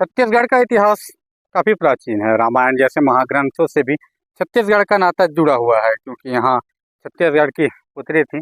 छत्तीसगढ़ का इतिहास काफ़ी प्राचीन है। रामायण जैसे महाग्रंथों से भी छत्तीसगढ़ का नाता जुड़ा हुआ है, क्योंकि यहाँ छत्तीसगढ़ की पुत्री थी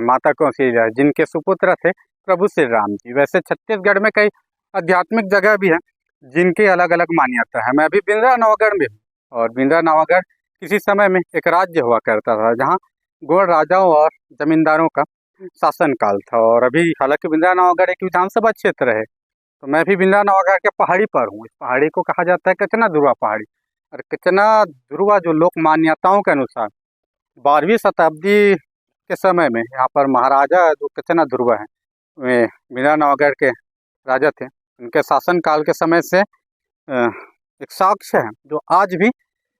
माता कौशल्या, जिनके सुपुत्र थे प्रभु श्री राम जी। वैसे छत्तीसगढ़ में कई आध्यात्मिक जगह भी हैं जिनकी अलग अलग मान्यता है। मैं अभी बिंद्रा नवागढ़ में हूँ, और बिंद्रा नवागढ़ किसी समय में एक राज्य हुआ करता था जहाँ गोंड राजाओं और जमींदारों का शासन काल था। और अभी हालांकि बिंद्रा नवागढ़ एक विधानसभा क्षेत्र है, तो मैं भी बिंद्रा नवागढ़ के पहाड़ी पर हूँ। इस पहाड़ी को कहा जाता है कचना ध्रुवा पहाड़ी। और कचना ध्रुवा जो लोक मान्यताओं के अनुसार 12वीं शताब्दी के समय में यहाँ पर महाराजा जो कचना ध्रुवा है, वे बिंद्रा नवागढ़ के राजा थे। उनके शासन काल के समय से एक साक्ष्य है जो आज भी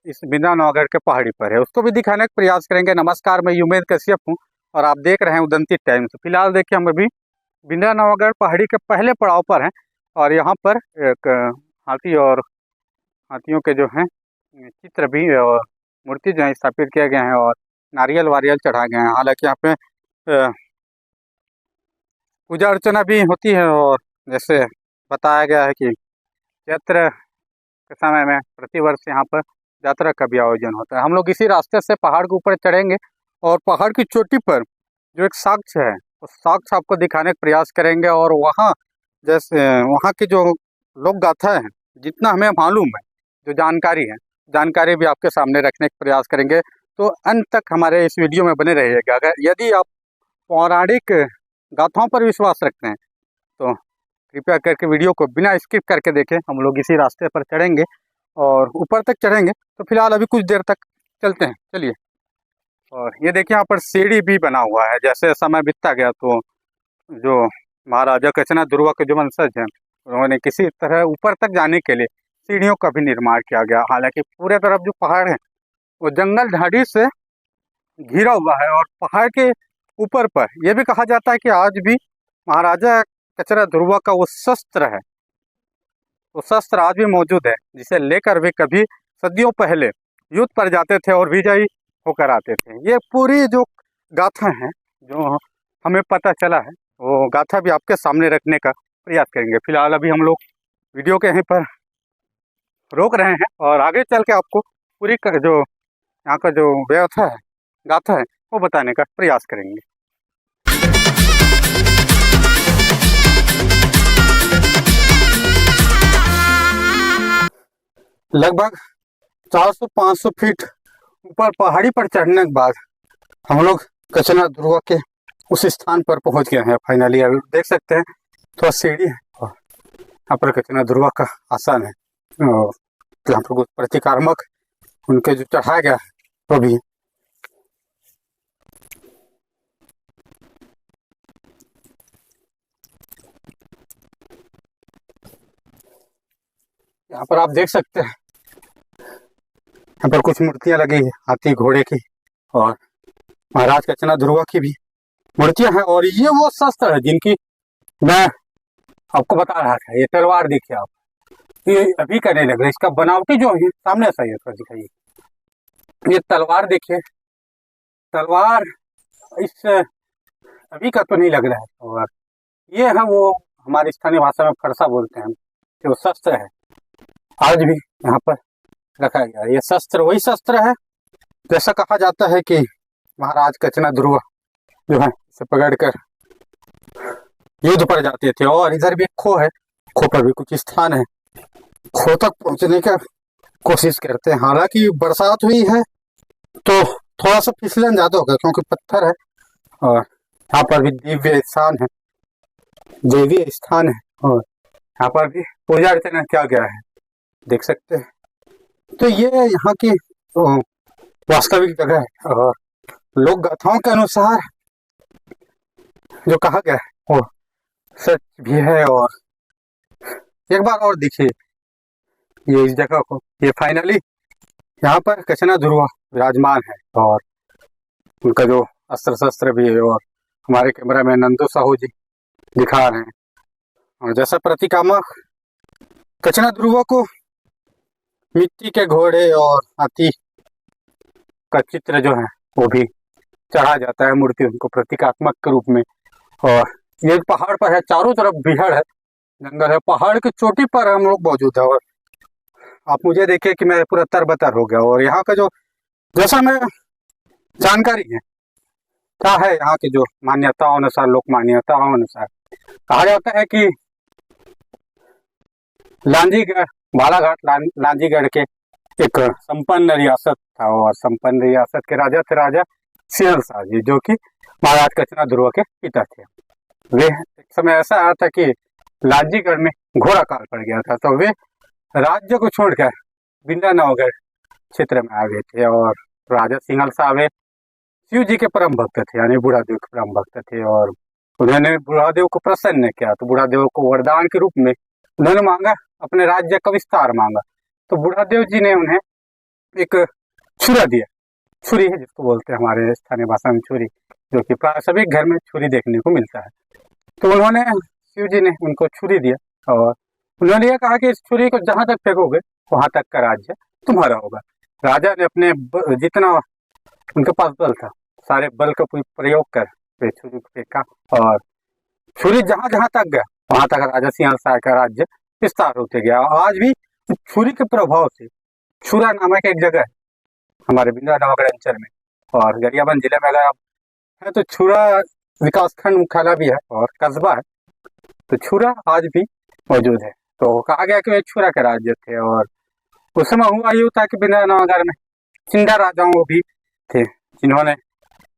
इस बिंद्रा नवागढ़ के पहाड़ी पर है, उसको भी दिखाने का प्रयास करेंगे। नमस्कार, मैं युमेद कश्यप हूँ और आप देख रहे हैं उदंती टाइम्स। फिलहाल देखिए, हम अभी बिंद्रा नवागढ़ पहाड़ी के पहले पड़ाव पर हैं, और यहाँ पर एक हाथी और हाथियों के जो हैं चित्र भी और मूर्ति जो है स्थापित किए गए हैं, और नारियल वारियल चढ़ाए गए हैं। हालांकि यहाँ पे पूजा अर्चना भी होती है, और जैसे बताया गया है कि चैत्र के समय में प्रतिवर्ष यहाँ पर यात्रा का भी आयोजन होता है। हम लोग इसी रास्ते से पहाड़ के ऊपर चढ़ेंगे, और पहाड़ की चोटी पर जो एक साक्ष्य है उस साक्ष्य आपको दिखाने का प्रयास करेंगे। और वहाँ जैसे वहाँ की जो लोक गाथा है, जितना हमें मालूम है, जो जानकारी भी आपके सामने रखने का प्रयास करेंगे। तो अंत तक हमारे इस वीडियो में बने रहिएगा। अगर यदि आप पौराणिक गाथाओं पर विश्वास रखते हैं तो कृपया करके वीडियो को बिना स्किप करके देखें। हम लोग इसी रास्ते पर चढ़ेंगे और ऊपर तक चढ़ेंगे। तो फिलहाल अभी कुछ देर तक चलते हैं, चलिए। और ये देखिए, यहाँ पर सीढ़ी भी बना हुआ है। जैसे समय बीतता गया तो जो महाराजा कचना ध्रुवा के जो वंशज हैं, उन्होंने किसी तरह ऊपर तक जाने के लिए सीढ़ियों का भी निर्माण किया गया। हालांकि पूरे तरफ जो पहाड़ है वो जंगल झाड़ी से घिरा हुआ है, और पहाड़ के ऊपर पर यह भी कहा जाता है कि आज भी महाराजा कचना ध्रुवा का वो शस्त्र है, वो शस्त्र आज भी मौजूद है, जिसे लेकर वे कभी सदियों पहले युद्ध पर जाते थे और विजयी होकर आते थे। ये पूरी जो गाथा है, जो हमें पता चला है, वो गाथा भी आपके सामने रखने का प्रयास करेंगे। फिलहाल अभी हम लोग वीडियो के यहीं पर रोक रहे हैं, और आगे चल के आपको पूरी जो यहाँ का जो व्यवस्था है, गाथा है, वो बताने का प्रयास करेंगे। लगभग 400-500 फीट ऊपर पहाड़ी पर चढ़ने के बाद हम लोग कचना ध्रुवा के उस स्थान पर पहुंच गए हैं फाइनली। अभी देख सकते हैं थोड़ा सीढ़ी है, और यहाँ पर कचना ध्रुवा का आसन है, और यहाँ पर कुछ प्रतीकात्मक उनके जो चढ़ाया गया है वो भी। यहाँ पर आप देख सकते हैं, यहाँ पर कुछ मूर्तियां लगी है हाथी घोड़े की, और महाराज कचना ध्रुवा की भी मूर्तियां हैं। और ये वो शस्त्र है जिनकी मैं आपको बता रहा था। ये तलवार देखिए आप, ये अभी का नहीं लग रहा, इसका बनावटी जो है सामने से है, थोड़ा दिखाइए। ये तलवार देखिए, तलवार इस अभी का तो नहीं लग रहा है। और ये है वो हमारी स्थानीय भाषा में फरसा बोलते हैं, जो शस्त्र है आज भी यहाँ पर रखा गया। ये शस्त्र वही शस्त्र है, जैसा कहा जाता है कि महाराज कचना ध्रुवा जो है इसे पकड़कर युद्ध पर जाते थे। और इधर भी खो है, खो पर भी कुछ स्थान है, खो तक पहुंचने का कोशिश करते हैं। हालांकि बरसात हुई है तो थोड़ा सा फिसलन ज्यादा होगा, क्योंकि पत्थर है, और यहाँ पर भी दिव्य स्थान है, देवीय स्थान है, और यहाँ पर भी पूजा अर्चना किया गया है, देख सकते हैं। तो ये यहाँ की वास्तविक जगह है, और लोक गाथाओं के अनुसार जो कहा गया है वो सच भी है। और एक बार और देखिए ये इस जगह को, ये फाइनली यहाँ पर कचना ध्रुवा विराजमान है, और उनका जो अस्त्र शस्त्र भी है, और हमारे कैमरा में नंदू साहू जी दिखा रहे हैं। और जैसा प्रतीकात्मक कचना ध्रुवा को मिट्टी के घोड़े और हाथी का चित्र जो है वो भी चढ़ा जाता है, मूर्ति उनको प्रतीकात्मक के रूप में। और ये पहाड़ पर है, चारों तरफ बिहड़ है, जंगल है, पहाड़ की चोटी पर हम लोग मौजूद है। और आप मुझे देखिए कि मैं पूरा तरबतर हो गया। और यहाँ का जो जैसा मैं जानकारी है क्या है, यहाँ की जो मान्यताओं अनुसार, लोक मान्यताओं अनुसार कहा जाता है कि लांजीगढ़, बालाघाट लांजीगढ़ के एक संपन्न रियासत था। और संपन्न रियासत के राजा थे राजा सिंहल शाह जी, जो कि महाराज कचना ध्रुव के पिता थे। वे एक समय ऐसा आया था कि लांजीगढ़ में घोड़ा काल पड़ गया था, तो वे राज्य को छोड़कर बिंदा नौगढ़ क्षेत्र में आ गए थे। और राजा सिंहल शाह वे शिव जी के परम भक्त थे, यानी बूढ़ादेव के परम भक्त थे। और उन्होंने बूढ़ादेव को प्रसन्न किया, तो बूढ़ादेव को वरदान के रूप में उन्होंने मांगा, अपने राज्य का विस्तार मांगा। तो बूढ़ादेव जी ने उन्हें एक छुरा दिया। छुरी है जिसको बोलते हैं हमारे स्थानीय भाषा में छुरी, जो कि प्राय सभी घर में छुरी देखने को मिलता है। तो उन्होंने, शिव जी ने उनको छुरी दिया और उन्होंने ये कहा कि इस छुरी को जहां तक फेंकोगे वहां तक का राज्य तुम्हारा होगा। राजा ने अपने जितना उनके पास बल था, सारे बल का प्रयोग कर वे छुरी को फेंका और छुरी जहां जहां तक गया वहां तक राजा सिंहल शाह का राज्य विस्तार होते गया। आज भी छुरी के प्रभाव से छुरा नामक एक जगह है हमारे बिंदा नवागढ़ अंचल में, और गरियाबंद जिले में अगर आप है तो छुरा विकासखंड मुख्यालय भी है और कस्बा है, तो छुरा आज भी मौजूद है। तो कहा गया कि वे छुरा के राज्य थे। और उस समय हुआ यूं था कि बिंदा नवागढ़ में चिंदा राजाओं भी थे, जिन्होंने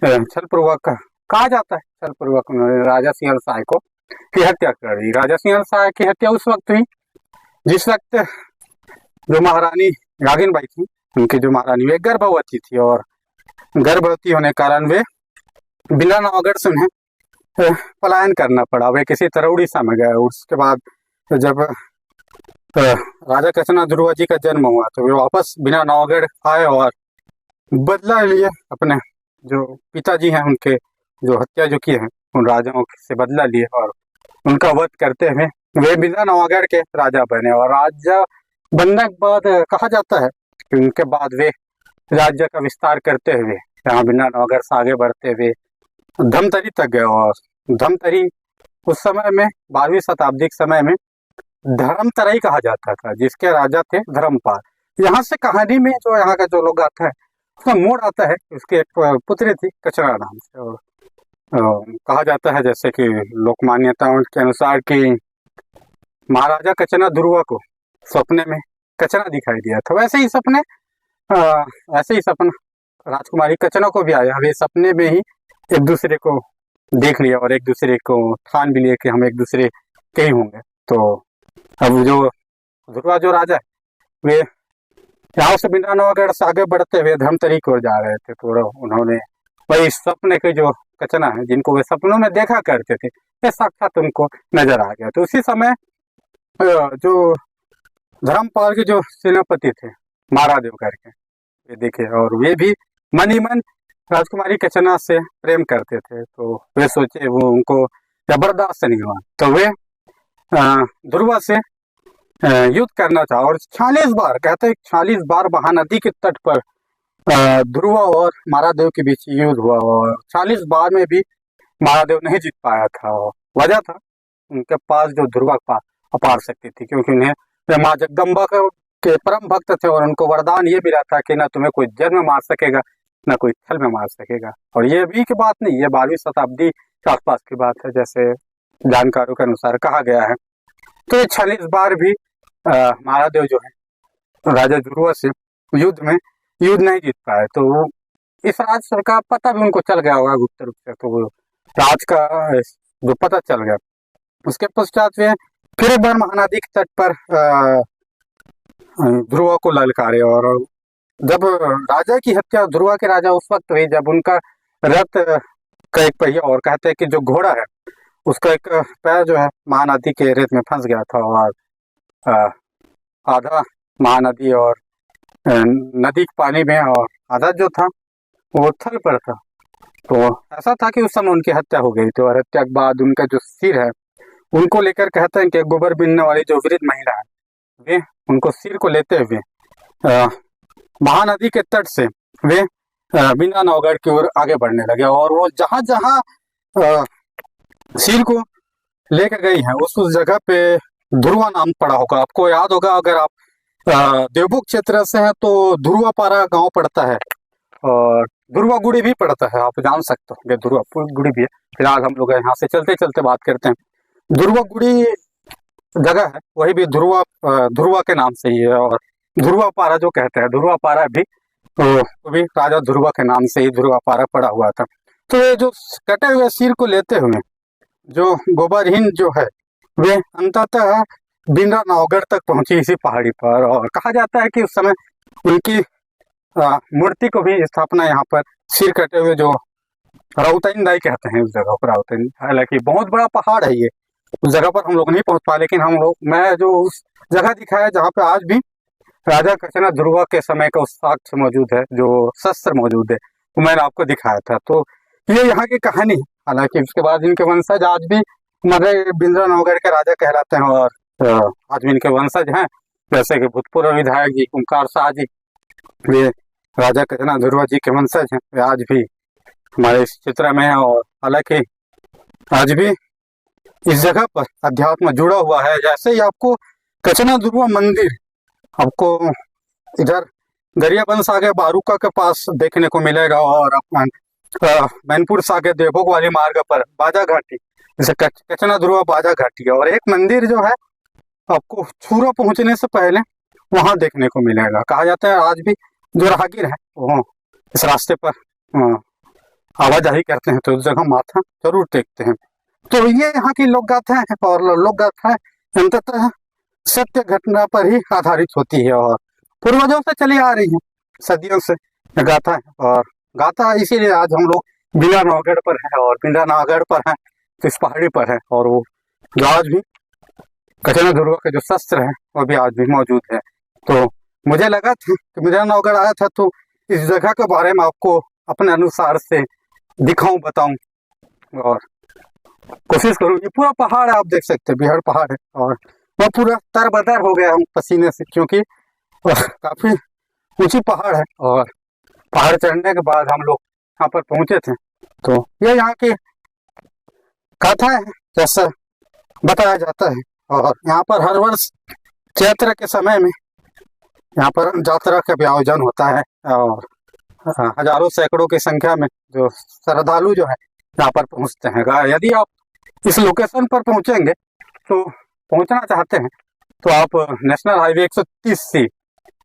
छलपूर्वक, कहा जाता है छलपूर्वक, उन्होंने राजा सिंहल शाह को की हत्या कर दी। राजा सिंहल शाह की हत्या उस वक्त हुई जिस वक्त जो महारानी रागिनबाई थी, उनकी जो महारानी, वे गर्भवती थी। और गर्भवती होने के कारण वे बिंदा नवागढ़ से उन्हें पलायन करना पड़ा। वे किसी तरह उड़ीसा में गए। उसके बाद जब राजा कचना ध्रुव जी का जन्म हुआ तो वे वापस बिना नवागढ़ आए और बदला लिए, अपने जो पिताजी हैं उनके जो हत्या जो किए हैं उन राजाओं से बदला लिए और उनका वध करते हुए वे बिना नवागढ़ के राजा बने। और राजा बनने के बाद कहा जाता है कि उनके बाद वे राज्य का विस्तार करते हुए यहाँ बिना नवागढ़ से आगे बढ़ते हुए धमतरी तक गए। और धमतरी उस समय में 12वीं शताब्दी के समय में धर्मतरई कहा जाता था, जिसके राजा थे धर्मपाल। यहाँ से कहानी में जो यहाँ का जो लोग आता है उसका मोड़ आता है, उसकी एक पुत्री थी कचरा नाम से। और कहा जाता है जैसे कि लोक मान्यताओं के अनुसार कि महाराजा कचना ध्रुव को सपने में कचना दिखाई दिया था। वैसे ही सपना राजकुमारी कचना को भी आया। वे सपने में ही एक दूसरे को देख लिया और एक दूसरे को ठान भी लिया कि हम एक दूसरे के ही होंगे। तो अब जो ध्रुवा जो राजा है वे यहाँ से बिना नवागढ़ से आगे बढ़ते हुए धर्मतरी की ओर जा रहे थे। तो उन्होंने वही सपने के जो कचना है, जिनको वे सपनों में देखा करते थे, ये साक्षात उनको नजर आ गया। तो उसी समय जो धर्मपाल के जो सेनापति थे मारादेव करके, वे देखे और वे भी मन ही मन राजकुमारी कचना से प्रेम करते थे। तो वे सोचे, वो उनको जबरदस्त नहीं हुआ, तो वे ध्रुवा से युद्ध करना था। और 40 बार, कहते हैं 40 बार महानदी के तट पर ध्रुवा और मारादेव के बीच युद्ध हुआ और 40 बार में भी महादेव नहीं जीत पाया था। वजह था उनके पास जो ध्रुवा का अपार शक्ति थी, क्योंकि उन्हें माँ जगदम्बा के परम भक्त थे और उनको वरदान ये मिला था कि ना तुम्हें कोई जल में मार सकेगा ना कोई थल में मार सकेगा। और ये भी की बात नहीं, ये 12वीं शताब्दी के आसपास की बात है, जैसे जानकारों के अनुसार कहा गया है। तो ये 40 बार भी महादेव जो है राजा ध्रुवा से युद्ध नहीं जीत पाए। तो इस राज का पता भी उनको चल गया होगा गुप्त रूप से, तो वो राज का जो पता चल गया, उसके पश्चात वे फिर एक बार महानदी के तट पर ध्रुवा को ललकारे। और जब राजा की हत्या, ध्रुवा के राजा उस वक्त हुई जब उनका रथ का एक पहिया, और कहते हैं कि जो घोड़ा है उसका एक पैर जो है महानदी के रेत में फंस गया था और आधा महानदी और नदी के पानी में और आधा जो था वो थल पर था। तो ऐसा था कि उस समय उनकी हत्या हो गई थी। और हत्या के बाद उनका जो सिर है उनको लेकर कहते हैं कि गोबर बीनने वाली जो वृद्ध महिला है, वे उनको सिर को लेते हुए महानदी के तट से वे बिना नौगढ़ की ओर आगे बढ़ने लगे। और वो जहां जहां सिर को लेके गई हैं। उस जगह पे ध्रुवा नाम पड़ा होगा, आपको याद होगा अगर आप देवभोग क्षेत्र से हैं तो ध्रुवापारा गांव पड़ता है और ध्रुवा गुड़ी भी पड़ता है, आप जान सकते हो ये ध्रुवा गुड़ी भी है। फिलहाल हम लोग यहाँ से चलते चलते बात करते हैं। ध्रुवा गुड़ी जगह है वही भी ध्रुवा के नाम से ही है, और ध्रुवापारा जो कहते हैं ध्रुवापारा भी वो भी राजा ध्रुवा के नाम से ही ध्रुवापारा पड़ा हुआ था। तो ये जो कटे हुए सिर को लेते हुए जो गोबरहीन जो है वे अंततः बिंद्रा नौगढ़ तक पहुंची इसी पहाड़ी पर, और कहा जाता है कि उस समय उनकी मूर्ति को भी स्थापना यहाँ पर सिर कटे हुए जो राउताइन दाई कहते हैं उस जगह पर राउताइन। हालांकि बहुत बड़ा पहाड़ है ये, उस जगह पर हम लोग नहीं पहुंच पाए, लेकिन हम लोग मैं जो उस जगह दिखाया जहाँ पे आज भी राजा कचना ध्रुवा के समय का साक्ष्य मौजूद है, जो शस्त्र मौजूद है, वो मैंने आपको दिखाया था। तो ये यहाँ की कहानी है। हालांकि उसके बाद इनके वंशज आज भी हमारे बिंद्रा नौगढ़ के राजा कहलाते हैं, और आज भी इनके वंशज हैं, जैसे कि भूतपूर्व विधायक जी ओंकार शाह जी, वे राजा कचना ध्रुवा जी के वंशज हैं, वे आज भी हमारे इस क्षेत्र में है। और हालांकि आज भी इस जगह पर अध्यात्म जुड़ा हुआ है। जैसे ही आपको कचना ध्रुवा मंदिर आपको इधर गरियाबंद से आगे बारूका के पास देखने को मिलेगा, और मैनपुर से आगे देवभोग वाले मार्ग पर बाजा घाटी, जैसे कचना ध्रुवा बाजा घाटी है, और एक मंदिर जो है आपको छूरा पहुंचने से पहले वहां देखने को मिलेगा। कहा जाता है आज भी जो राहगीर है वो इस रास्ते पर आवाजाही करते हैं तो उस जगह माथा जरूर टेकते हैं। तो ये यहाँ की लोक गाथाएं हैं, और लोक गाथाएं अंततः सत्य घटना पर ही आधारित होती है और पूर्वजों से चली आ रही है, सदियों से गाथा है। और गाथा इसीलिए आज हम लोग बिंद्रा नौगढ़ पर है, और बिंद्रा नौगढ़ पर है तो इस पहाड़ी पर है, और वो जो आज भी कचना ध्रुवा के जो शस्त्र है वो भी आज भी मौजूद है। तो मुझे लगा था कि बिंद्रा नौगढ़ आया था तो इस जगह के बारे में आपको अपने अनुसार से दिखाऊं, बताऊं, और कोशिश करूं। ये पूरा पहाड़ है, आप देख सकते हैं बिहार पहाड़ है, और मैं पूरा तरबतर हो गया हूँ पसीने से, क्योंकि काफी ऊंची पहाड़ है, और पहाड़ चढ़ने के बाद हम लोग यहाँ पर पहुंचे थे। तो ये यहाँ की कथा है जैसा बताया जाता है, और यहाँ पर हर वर्ष चैत्र के समय में यहाँ पर यात्रा का भी आयोजन होता है, और हजारों सैकड़ों की संख्या में जो श्रद्धालु जो है यहाँ पर पहुंचते हैं। यदि आप इस लोकेशन पर पहुंचेंगे तो पहुंचना चाहते हैं तो आप नेशनल हाईवे 130C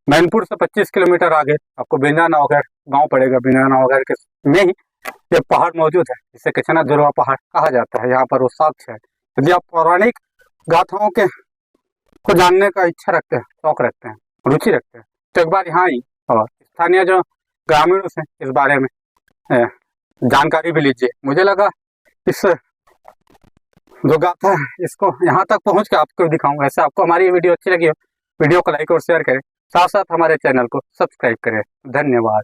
मैनपुर से 25 किलोमीटर आगे आपको बिंद्रा नौगढ़ गांव पड़ेगा। बिंद्रा नौगढ़ के में ही ये पहाड़ मौजूद है, जिसे कचना ध्रुवा पहाड़ कहा जाता है। यहाँ पर वो साक्ष्य है। यदि आप पौराणिक गाथाओं के को जानने का इच्छा रखते हैं, शौक रखते हैं, रुचि रखते हैं, तो एक बार यहाँ ही और स्थानीय जो ग्रामीणों से इस बारे में जानकारी भी लीजिए। मुझे लगा इस जो गाथा है इसको यहाँ तक पहुँच के आपको दिखाऊंगा। ऐसे आपको हमारी ये वीडियो अच्छी लगी हो, वीडियो को लाइक और शेयर करें, साथ साथ हमारे चैनल को सब्सक्राइब करें। धन्यवाद।